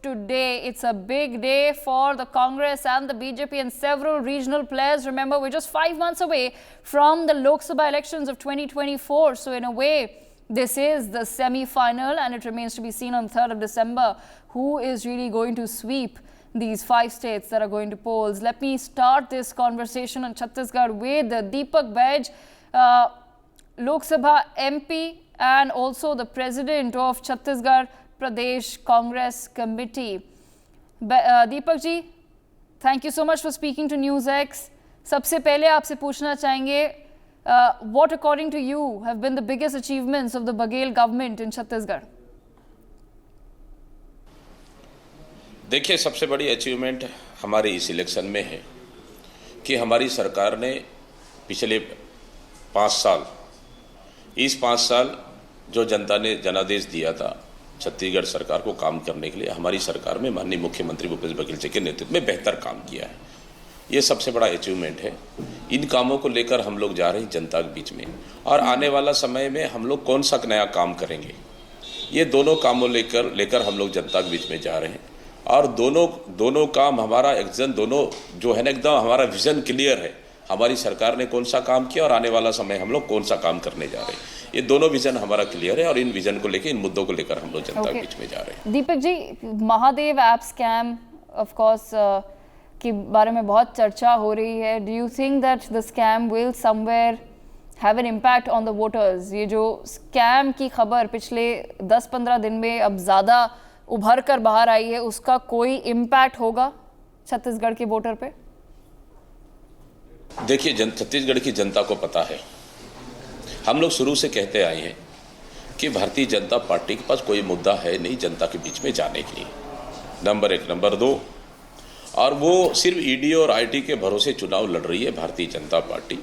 today. It's a big day for the Congress and the BJP and several regional players. Remember, we're just 5 months away from the Lok Sabha elections of 2024. So in a way, this is the semi-final, and it remains to be seen on 3rd of December who is really going to sweep these 5 states that are going to polls. Let me start this conversation on Chhattisgarh with Deepak Baij, Lok Sabha MP and also the president of Chhattisgarh Pradesh Congress Committee. Deepak ji, thank you so much for speaking to NewsX. सबसे पहले आपसे पूछना चाहेंगे, what according to you have been the biggest achievements of the Baghel government in Chhattisgarh? देखिए, सबसे बड़ी achievement हमारे इस इलेक्शन में है कि हमारी सरकार ने पिछले 5 साल, इस 5 साल जो जनता ने जनादेश दिया था छत्तीसगढ़ सरकार को काम करने के लिए, हमारी सरकार में माननीय मुख्यमंत्री भूपेश बघेल जी के नेतृत्व में बेहतर काम किया है। ये सबसे बड़ा अचीवमेंट है। इन कामों को लेकर हम लोग जा रहे हैं जनता के बीच में, और आने वाला समय में हम लोग कौन सा नया काम करेंगे, ये दोनों कामों लेकर हम लोग जनता के बीच में जा रहे हैं। और दोनों काम हमारा एक्शन, दोनों जो है ना, एकदम हमारा विजन क्लियर है। हमारी सरकार ने कौन सा काम किया और आने वाला समय हम लोग कौन सा काम करने जा रहे हैं, ये दोनों विजन हमारा क्लियर है। और इन विजन को लेकर, इन मुद्दों को लेकर हम लोग जनता के बीच में जा रहे हैं। Deepak ji, Mahadev app scam of course के बारे में बहुत चर्चा हो रही है। Do you think that the scam will somewhere have an impact on the voters? ये जो स्कैम की खबर पिछले 10-15 दिन में अब ज़्यादा उभर कर बाहर आई है, उसका कोई इम्पैक्ट होगा छत्तीसगढ़ के वोटर पे? देखिए, छत्तीसगढ़ की जनता को पता है, हम लोग शुरू से कहते आए हैं कि भारतीय जनता पार्टी के पास कोई मुद्दा है नहीं जनता के बीच में जाने के लिए, नंबर 1। नंबर 2, और वो सिर्फ ईडी और आईटी के भरोसे चुनाव लड़ रही है भारतीय जनता पार्टी।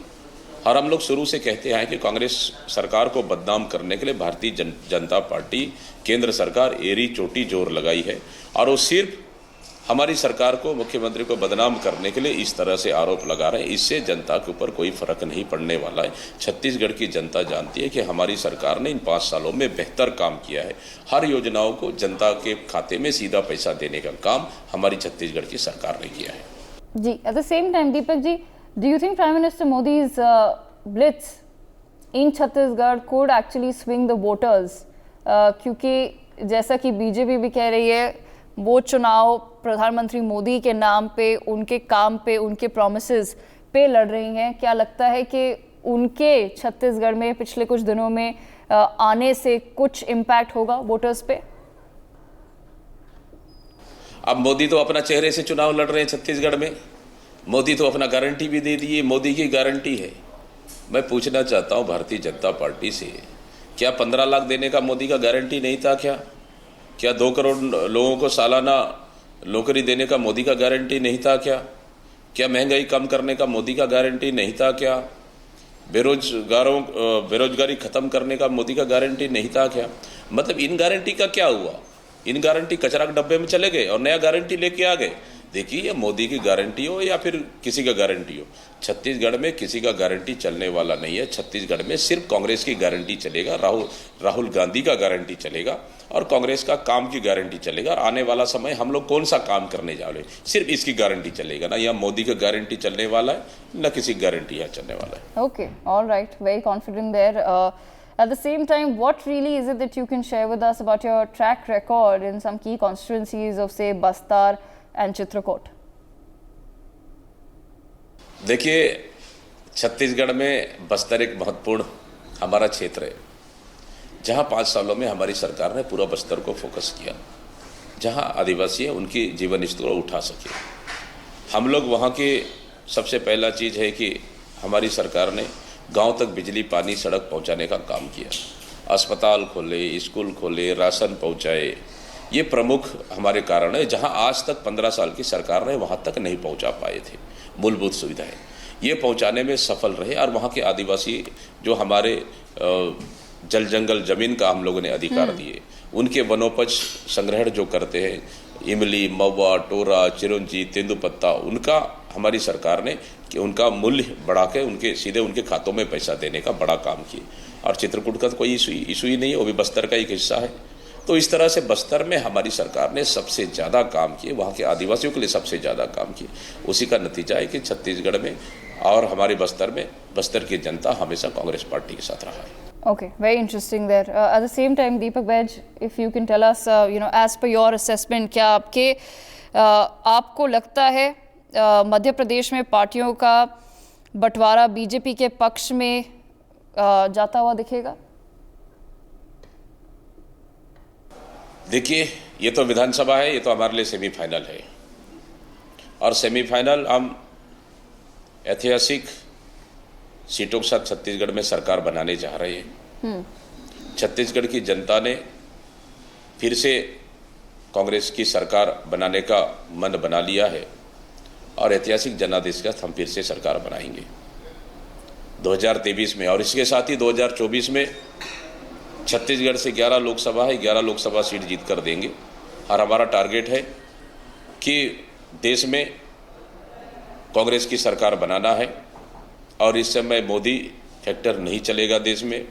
और हम लोग शुरू से कहते हैं कि कांग्रेस सरकार को बदनाम करने के लिए भारतीय जनता पार्टी, केंद्र सरकार एड़ी चोटी जोर लगाई है, और वो सिर्फ हमारी सरकार को, मुख्यमंत्री को बदनाम करने के लिए इस तरह से आरोप लगा रहे हैं। इससे जनता के ऊपर कोई फर्क नहीं पड़ने वाला है। छत्तीसगढ़ की जनता जानती है कि हमारी सरकार ने इन 5 सालों में बेहतर काम किया है। हर योजनाओं को जनता के खाते में सीधा पैसा देने का काम हमारी छत्तीसगढ़ की सरकार ने किया है। जी, at the same time Deepak ji, do you think prime minister Modi's blitz in Chhattisgarh could actually swing the voters? क्योंकि जैसा कि बीजेपी भी कह रही है, वो चुनाव प्रधानमंत्री मोदी के नाम पे, उनके काम पे, उनके प्रॉमिसेस पे लड़ रही हैं। क्या लगता है कि उनके छत्तीसगढ़ में पिछले कुछ दिनों में आने से कुछ इम्पैक्ट होगा वोटर्स पे? अब मोदी तो अपना चेहरे से चुनाव लड़ रहे हैं छत्तीसगढ़ में। मोदी तो अपना गारंटी भी दे दिए, मोदी की गारंटी है। मैं पूछना चाहता हूं भारतीय जनता पार्टी से, क्या 15 लाख देने का मोदी का गारंटी नहीं था? क्या 2 करोड़ लोगों को सालाना नौकरी देने का मोदी का गारंटी नहीं था? क्या महंगाई कम करने का मोदी का गारंटी नहीं था? क्या बेरोजगारी खत्म करने का मोदी का गारंटी नहीं था? मतलब इन गारंटी का क्या हुआ? इन गारंटी कचरा के डब्बे में चले गए और नया गारंटी लेके आ गए। देखिए, ये मोदी की गारंटी हो या फिर किसी का गारंटी हो, छत्तीसगढ़ में किसी का गारंटी चलने वाला नहीं है। छत्तीसगढ़ में सिर्फ कांग्रेस की गारंटी चलेगा, राहुल गांधी का गारंटी चलेगा, और कांग्रेस का काम की गारंटी चलेगा। और आने वाला समय हम लोग कौन सा काम करने जा रहे हैं, सिर्फ इसकी गारंटी चलेगा। ना यहाँ मोदी का गारंटी चलने वाला है, ना किसी गारंटी यहाँ चलने वाला है। Okay, all right, very confident there. At the same time, what really is it that you can share with us about your track record in some key constituencies of, say, Bastar and Chitrakoot? देखिए, छत्तीसगढ़ में बस्तर एक महत्वपूर्ण हमारा क्षेत्र है, जहां 5 सालों में हमारी सरकार ने पूरा बस्तर को फोकस किया, जहां आदिवासी है उनकी जीवन स्तर को उठा सके। हम लोग वहां के सबसे पहला चीज़ है कि हमारी सरकार ने गांव तक बिजली, पानी, सड़क पहुंचाने का काम किया। अस्पताल खोले, स्कूल खोले, राशन पहुंचाए। ये प्रमुख हमारे कारण है, जहां आज तक 15 साल की सरकार ने वहां तक नहीं पहुंचा पाए थे मूलभूत सुविधाएं, ये पहुंचाने में सफल रहे। और वहां के आदिवासी जो हमारे जल जंगल जमीन का हम लोगों ने अधिकार दिए, उनके वनोपज संग्रहण जो करते हैं, इमली, महुआ, टोरा, चिरौंजी, तेंदुपत्ता, उनका हमारी सरकार ने कि उनका मूल्य बढ़ा के उनके सीधे उनके खातों में पैसा देने का बड़ा काम किया। और चित्रकूट का तो कोई इशू ही नहीं है, वो भी बस्तर का एक हिस्सा है। तो इस तरह से बस्तर में हमारी सरकार ने सबसे ज़्यादा काम किए, वहाँ के आदिवासियों के लिए सबसे ज़्यादा काम किए। उसी का नतीजा है कि छत्तीसगढ़ में और हमारे बस्तर में बस्तर की जनता हमेशा कांग्रेस पार्टी के साथ रहा है। Okay, very interesting there. At the same time, Deepak Baij, if you can tell us, as per your assessment, क्या आपको लगता है मध्य प्रदेश में पार्टियों का बंटवारा बीजेपी के पक्ष में जाता हुआ दिखेगा? देखिए, ये तो विधानसभा है, ये तो हमारे लिए सेमीफाइनल है और सेमीफाइनल हम ऐतिहासिक सीटों के साथ छत्तीसगढ़ में सरकार बनाने जा रहे हैं। छत्तीसगढ़ की जनता ने फिर से कांग्रेस की सरकार बनाने का मन बना लिया है और ऐतिहासिक जनादेश के साथ हम फिर से सरकार बनाएंगे 2023 में। और इसके साथ ही 2024 में छत्तीसगढ़ से 11 लोकसभा है, 11 लोकसभा सीट जीत कर देंगे और हमारा टारगेट है कि देश में कांग्रेस की सरकार बनाना है और इस समय मोदी फैक्टर नहीं चलेगा देश में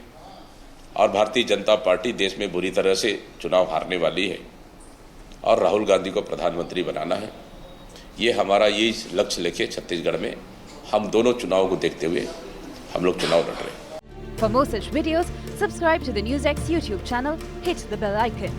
और भारतीय जनता पार्टी देश में बुरी तरह से चुनाव हारने वाली है और राहुल गांधी को प्रधानमंत्री बनाना है। ये हमारा यही लक्ष्य लेके छत्तीसगढ़ में हम दोनों चुनावों को देखते हुए हम लोग चुनाव लड़ रहे हैं। For more such videos, subscribe to the NewsX YouTube channel, hit the bell icon.